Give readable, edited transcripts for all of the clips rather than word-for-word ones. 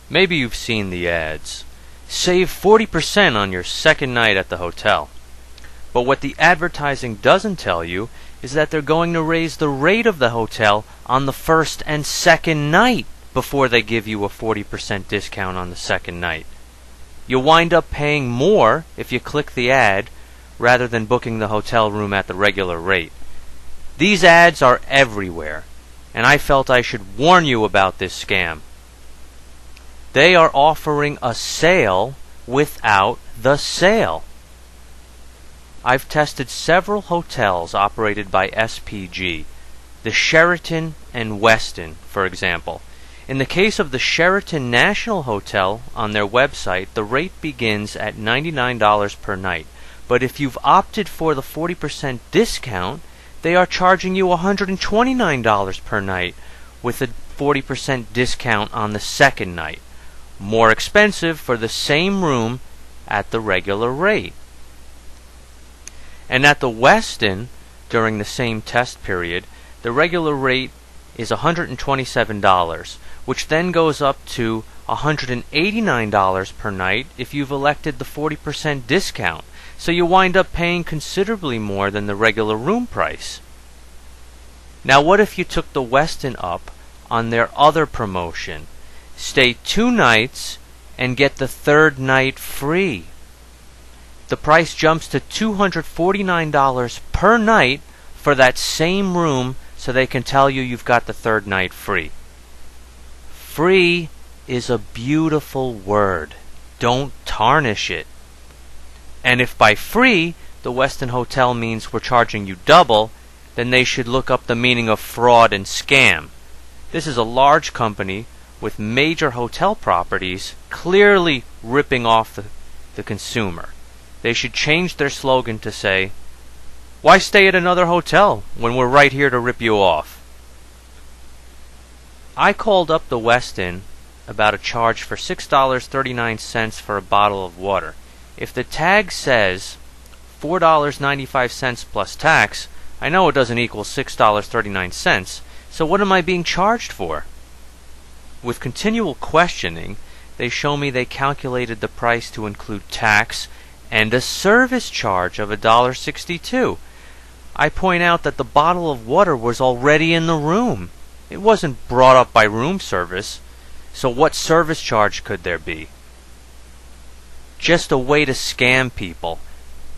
Maybe you've seen the ads. Save 40% on your second night at the hotel. But what the advertising doesn't tell you is that they're going to raise the rate of the hotel on the first and second night before they give you a 40% discount on the second night. You'll wind up paying more if you click the ad rather than booking the hotel room at the regular rate. These ads are everywhere, and I felt I should warn you about this scam. They are offering a sale without the sale. I've tested several hotels operated by SPG, the Sheraton and Westin, for example. In the case of the Sheraton National Hotel on their website, the rate begins at $99 per night. But if you've opted for the 40% discount, they are charging you $129 per night with a 40% discount on the second night. More expensive for the same room at the regular rate. And at the Westin, during the same test period, the regular rate is $127, which then goes up to $189 per night if you've elected the 40% discount. So you wind up paying considerably more than the regular room price. Now what if you took the Westin up on their other promotion? Stay 2 nights and get the third night free. The price jumps to $249 per night for that same room, so they can tell you you've got the third night free. Free is a beautiful word. Don't tarnish it. And if by free the Westin Hotel means we're charging you double, then they should look up the meaning of fraud and scam. This is a large company with major hotel properties clearly ripping off the consumer. They should change their slogan to say, "Why stay at another hotel when we're right here to rip you off?" I called up the Westin about a charge for $6.39 for a bottle of water. If the tag says $4.95 plus tax, I know it doesn't equal $6.39, so what am I being charged for? With continual questioning, they show me they calculated the price to include tax and a service charge of $1.62. I point out that the bottle of water was already in the room. It wasn't brought up by room service, so what service charge could there be? Just a way to scam people.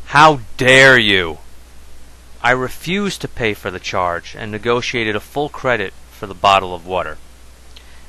How dare you! I refused to pay for the charge and negotiated a full credit for the bottle of water.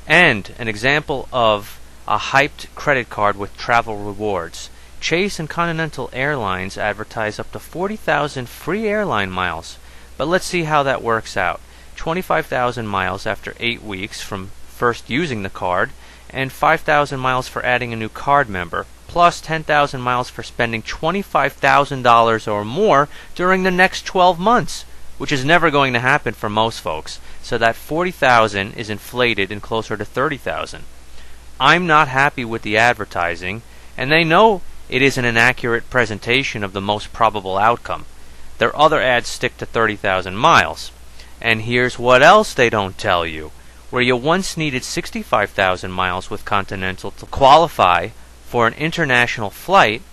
And an example of a hyped credit card with travel rewards. Chase and Continental Airlines advertise up to 40,000 free airline miles. But let's see how that works out. 25,000 miles after 8 weeks from first using the card, and 5,000 miles for adding a new card member, plus 10,000 miles for spending $25,000 or more during the next 12 months, which is never going to happen for most folks, so that 40,000 is inflated and closer to 30,000. I'm not happy with the advertising, and they know it isn't an accurate presentation of the most probable outcome. Their other ads stick to 30,000 miles. And here's what else they don't tell you. Where you once needed 65,000 miles with Continental to qualify for an international flight,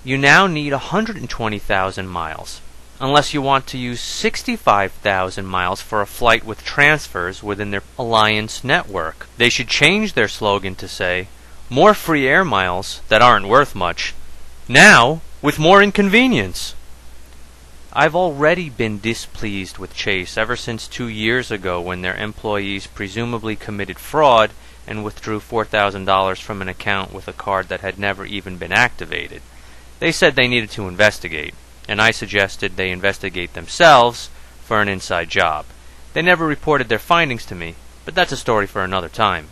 you now need 120,000 miles, unless you want to use 65,000 miles for a flight with transfers within their alliance network. They should change their slogan to say, "More free air miles that aren't worth much, now with more inconvenience." I've already been displeased with Chase ever since 2 years ago when their employees presumably committed fraud and withdrew $4,000 from an account with a card that had never even been activated. They said they needed to investigate, and I suggested they investigate themselves for an inside job. They never reported their findings to me, but that's a story for another time.